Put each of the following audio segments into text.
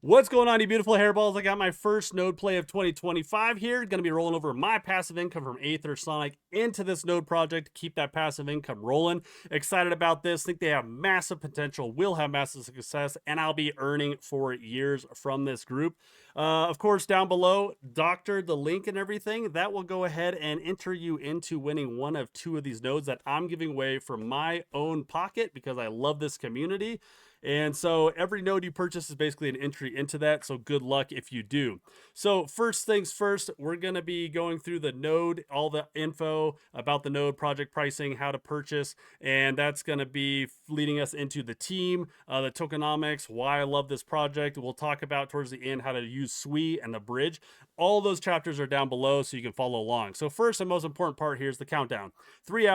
What's going on, you beautiful hairballs? I got my first node play of 2025 here. Going to be rolling over my passive income from Aether Sonic into this node project to keep that passive income rolling. Excited about this. Think they have massive potential, will have massive success, and I'll be earning for years from this group. Of course, down below, doctor the link and everything. That will go ahead and enter you into winning one of two of these nodes that I'm giving away from my own pocket because I love this community. And so every node you purchase is basically an entry into that. So good luck if you do. So first things first, we're going to be going through the node, all the info about the node, project pricing, how to purchase. And that's going to be leading us into the team, the tokenomics, why I love this project. We'll talk about towards the end how to use SWE and the bridge. All those chapters are down below so you can follow along. So first and most important part here is the countdown. 3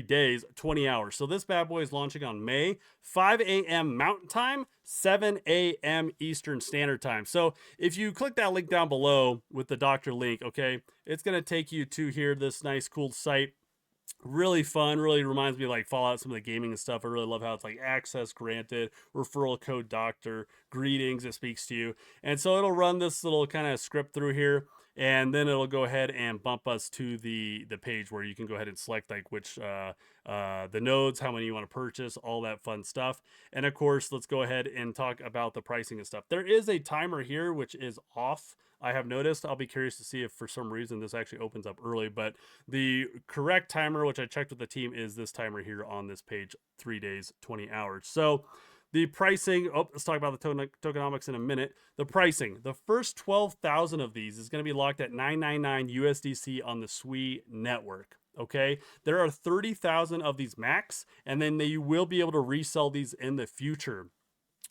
days, 20 hours. So this bad boy is launching on May 5 a.m. Mountain Time, 7 a.m. Eastern Standard Time. So if you click that link down below with the doctor link, okay, it's going to take you to here, this nice, cool site. Really fun, really reminds me of like Fallout, some of the gaming and stuff. I really love how it's like access granted, referral code doctor, greetings, it speaks to you. And so it'll run this little kind of script through here, and then it'll go ahead and bump us to the page where you can go ahead and select like which the nodes, how many you want to purchase, all that fun stuff. And of course, let's go ahead and talk about the pricing and stuff. There is a timer here which is off, I have noticed. I'll be curious to see if for some reason this actually opens up early, but the correct timer, which I checked with the team, is this timer here on this page, 3 days, 20 hours. So the pricing, let's talk about the tokenomics in a minute. The pricing, the first 12,000 of these is going to be locked at 999 USDC on the SWE network. Okay, there are 30,000 of these max, and then you will be able to resell these in the future.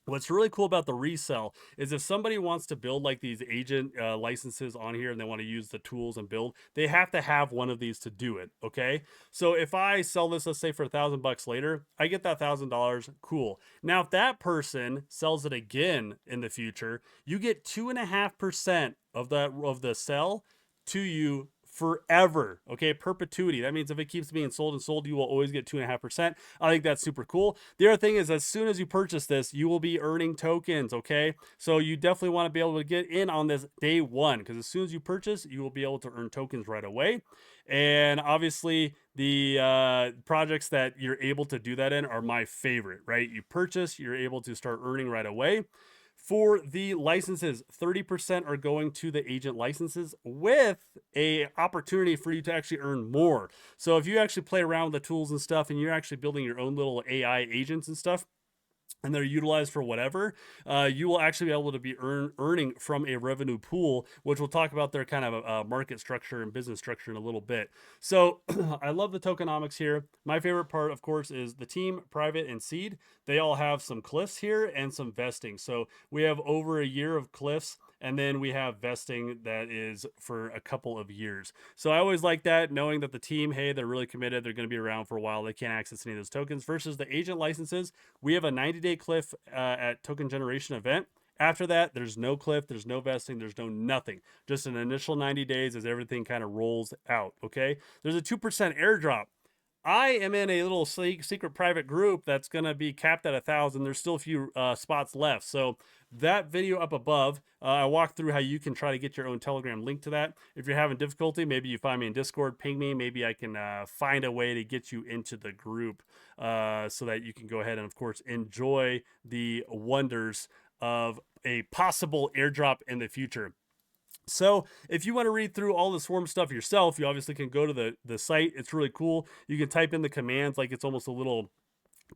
What's really cool about the resell is if somebody wants to build like these agent licenses on here and they want to use the tools and build, they have to have one of these to do it. Okay. So if I sell this, let's say for $1,000 later, I get that $1,000. Cool. Now, if that person sells it again in the future, you get 2.5% of the sell to you forever. Okay, perpetuity. That means if it keeps being sold and sold, you will always get 2.5%. I think that's super cool. The other thing is, as soon as you purchase this, you will be earning tokens. Okay, so you definitely want to be able to get in on this day one, because as soon as you purchase, you will be able to earn tokens right away. And obviously, the projects that you're able to do that in are my favorite. Right, you purchase, you're able to start earning right away. For the licenses, 30% are going to the agent licenses with a opportunity for you to actually earn more. So if you actually play around with the tools and stuff and you're actually building your own little AI agents and stuff, and they're utilized for whatever, you will actually be able to be earning from a revenue pool, which we'll talk about their kind of market structure and business structure in a little bit. So I love the tokenomics here. My favorite part, of course, is the team, private, and seed. They all have some cliffs here and some vesting. So we have over a year of cliffs, and then we have vesting that is for a couple of years. So I always like that, knowing that the team, hey, they're really committed, they're going to be around for a while, they can't access any of those tokens, versus the agent licenses. We have a 90-day cliff at token generation event. After that, there's no cliff, there's no vesting, there's no nothing. Just an initial 90 days as everything kind of rolls out. Okay, there's a 2% airdrop. I am in a little secret private group that's going to be capped at 1,000. There's still a few spots left. So that video up above, I walk through how you can try to get your own Telegram link to that. If you're having difficulty, maybe you find me in Discord, ping me. Maybe I can find a way to get you into the group so that you can go ahead and, of course, enjoy the wonders of a possible airdrop in the future. So if you want to read through all the swarm stuff yourself, you obviously can go to the site. It's really cool. You can type in the commands like it's almost a little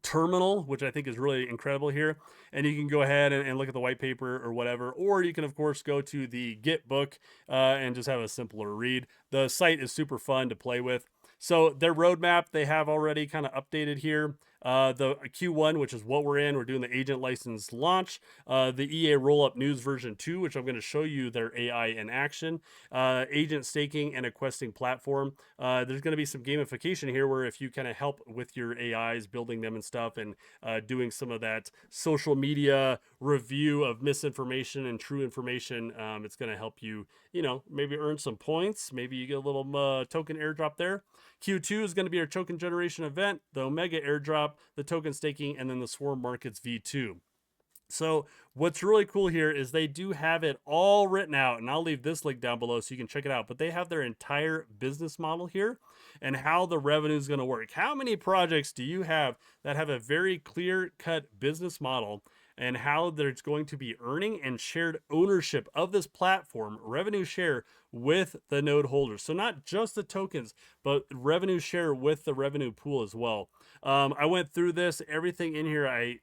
terminal, which I think is really incredible here. And you can go ahead and look at the white paper or whatever, or you can, of course, go to the Git book and just have a simpler read. The site is super fun to play with. So their roadmap, they have already kind of updated here. The Q1, which is what we're in, we're doing the agent license launch. The EA Rollup News version 2, which I'm going to show you their AI in action. Agent staking and a questing platform. There's going to be some gamification here where if you kind of help with your AIs, building them and stuff, and doing some of that social media review of misinformation and true information, it's going to help you, maybe earn some points. Maybe you get a little token airdrop there. Q2 is going to be our token generation event, the Omega airdrop, the token staking, and then the Swarm Markets V2. So what's really cool here is they do have it all written out, and I'll leave this link down below so you can check it out. But they have their entire business model here and how the revenue is going to work. How many projects do you have that have a very clear-cut business model and how there's going to be earning and shared ownership of this platform, revenue share with the node holders? So not just the tokens, but revenue share with the revenue pool as well. I went through this, everything in here. I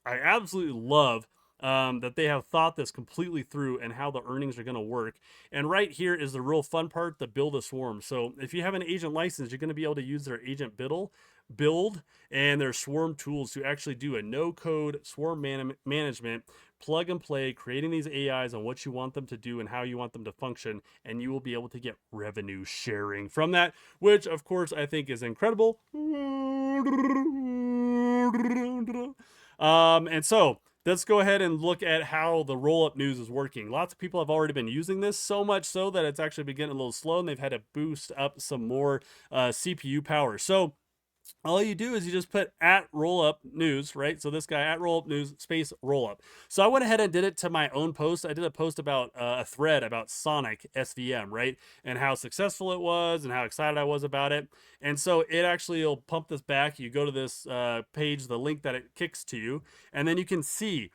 absolutely love that they have thought this completely through and how the earnings are going to work. And right here is the real fun part, the build a swarm. So if you have an agent license, you're going to be able to use their agent build and their swarm tools to actually do a no code swarm management, plug and play, creating these AIs on what you want them to do and how you want them to function. And you will be able to get revenue sharing from that, which of course I think is incredible. And so let's go ahead and look at how the Rollup News is working. Lots of people have already been using this, so much so that it's actually been getting a little slow, and they've had to boost up some more CPU power. So all you do is you just put at Rollup News, right? So this guy at Rollup News space Rollup. So I went ahead and did it to my own post. I did a post about a thread about Sonic SVM, right? And how successful it was and how excited I was about it. And so it actually will pump this back. You go to this page, the link that it kicks to you, and then you can see,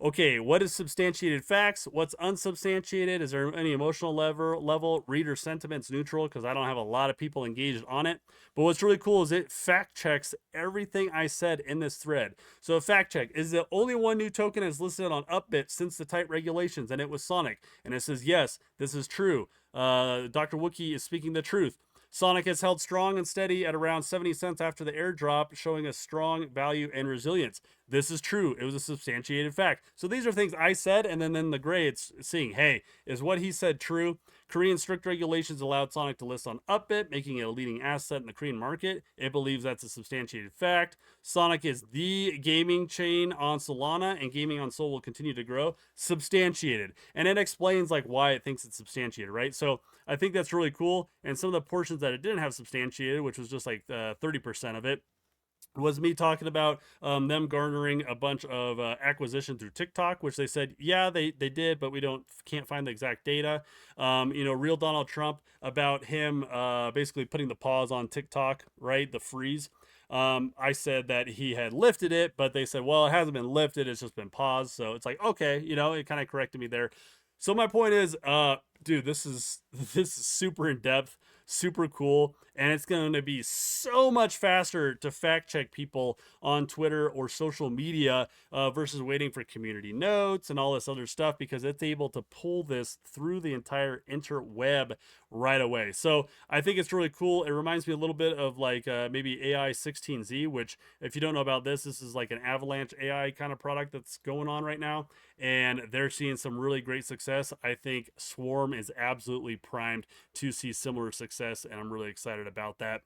okay, what is substantiated facts? What's unsubstantiated? Is there any emotional level? Reader sentiment's neutral because I don't have a lot of people engaged on it. But what's really cool is it fact checks everything I said in this thread. So fact check, is the only one new token is listed on Upbit since the tight regulations, and it was Sonic. And it says, yes, this is true. Dr. Wookie is speaking the truth. Sonic has held strong and steady at around 70 cents after the airdrop, showing a strong value and resilience. This is true. It was a substantiated fact. So these are things I said, and then in the gray, it's seeing, hey, is what he said true? Korean strict regulations allowed Sonic to list on Upbit, making it a leading asset in the Korean market. It believes that's a substantiated fact. Sonic is the gaming chain on Solana, and gaming on Sol will continue to grow. Substantiated. And it explains like why it thinks it's substantiated, right? So I think that's really cool. And some of the portions that it didn't have substantiated, which was just like 30% of it, was me talking about them garnering a bunch of acquisition through TikTok, which they said, yeah, they did, but we can't find the exact data. Real Donald Trump about him basically putting the pause on TikTok, right? The freeze. I said that he had lifted it, but they said, well, it hasn't been lifted. It's just been paused. So it's like, okay, it kind of corrected me there. So my point is, dude, this is super in depth, super cool, and it's going to be so much faster to fact check people on Twitter or social media versus waiting for community notes and all this other stuff, because it's able to pull this through the entire interweb right away. So I think it's really cool. It reminds me a little bit of like maybe AI 16Z, which if you don't know about this is like an Avalanche AI kind of product that's going on right now, and they're seeing some really great success. I think Swarm is absolutely primed to see similar success, and I'm really excited about that.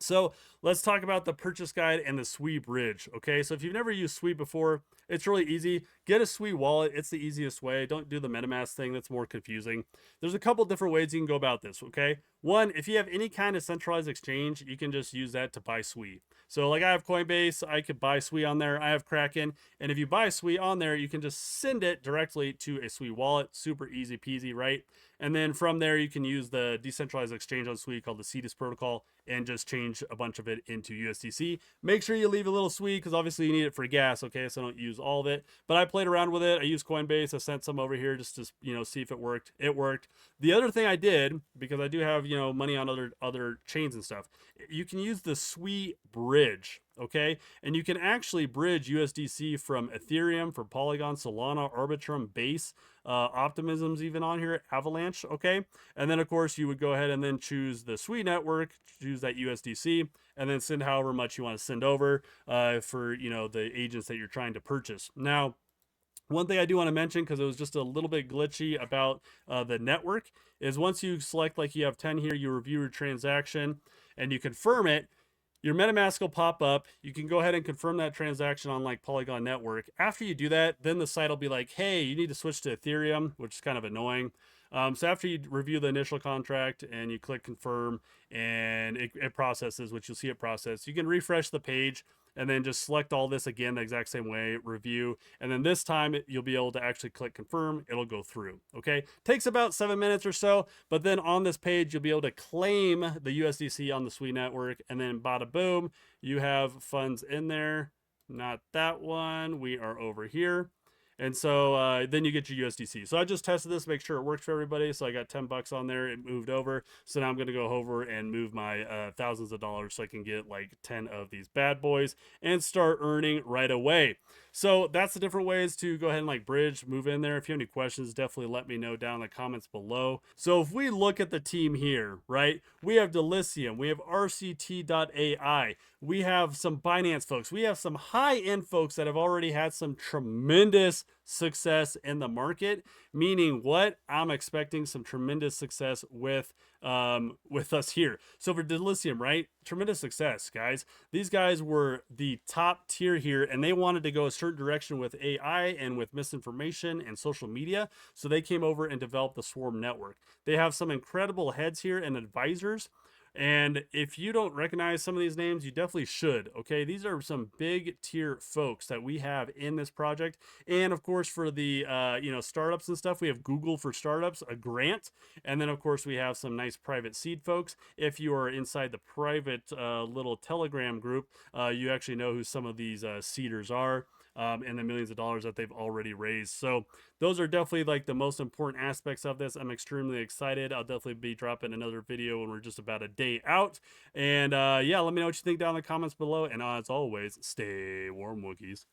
So let's talk about the purchase guide and the Sui bridge. Okay, so if you've never used Sui before, it's really easy. Get a Sui wallet. It's the easiest way. Don't do the MetaMask thing. That's more confusing. There's a couple different ways you can go about this. Okay, one, if you have any kind of centralized exchange, you can just use that to buy Sui. So like I have Coinbase, I could buy Sui on there. I have Kraken, and if you buy Sui on there, you can just send it directly to a Sui wallet. Super easy peasy, right? And then from there, you can use the decentralized exchange on Sui called the CEDIS protocol and just change a bunch of it into USDC. Make sure you leave a little Sui because obviously you need it for gas, okay? So don't use all of it. But I played around with it. I used Coinbase. I sent some over here just to, see if it worked. It worked. The other thing I did, because I do have, money on other chains and stuff, you can use the Sui bridge, okay? And you can actually bridge USDC from Ethereum, from Polygon, Solana, Arbitrum, Base, Optimism's even on here, Avalanche, okay? And then of course you would go ahead and then choose the Sui network, choose that USDC, and then send however much you want to send over for the agents that you're trying to purchase. Now, one thing I do want to mention, because it was just a little bit glitchy about the network, is once you select, like you have 10 here, you review your transaction and you confirm it, your MetaMask will pop up. You can go ahead and confirm that transaction on like Polygon Network. After you do that, then the site will be like, hey, you need to switch to Ethereum, which is kind of annoying. So after you review the initial contract and you click confirm and it processes, which you'll see it process, you can refresh the page. and then just select all this again the exact same way, review, and then this time you'll be able to actually click confirm. It'll go through. Okay, takes about 7 minutes or so, but then on this page you'll be able to claim the USDC on the Sui network, and then bada boom, you have funds in there. Not that one, we are over here. And so then you get your USDC. So I just tested this, make sure it works for everybody. So I got 10 bucks on there. It moved over. So now I'm going to go over and move my thousands of dollars so I can get like 10 of these bad boys and start earning right away. So that's the different ways to go ahead and like bridge, move in there. If you have any questions, definitely let me know down in the comments below. So if we look at the team here, right, we have Delicium, we have RCT.ai, we have some Binance folks, we have some high-end folks that have already had some tremendous success in the market. Meaning what? I'm expecting some tremendous success with us here. So for Delicium, right? Tremendous success, guys. These guys were the top tier here, and they wanted to go a certain direction with AI and with misinformation and social media. So they came over and developed the Swarm network. They have some incredible heads here and advisors. And if you don't recognize some of these names, you definitely should. Okay, these are some big tier folks that we have in this project. And of course, for the startups and stuff, we have Google for Startups, a grant, and then of course we have some nice private seed folks. If you are inside the private little Telegram group, you actually know who some of these seeders are. And the millions of dollars that they've already raised. So those are definitely like the most important aspects of this. I'm extremely excited. I'll definitely be dropping another video when we're just about a day out. And yeah, let me know what you think down in the comments below. And as always, stay warm, Wookiees.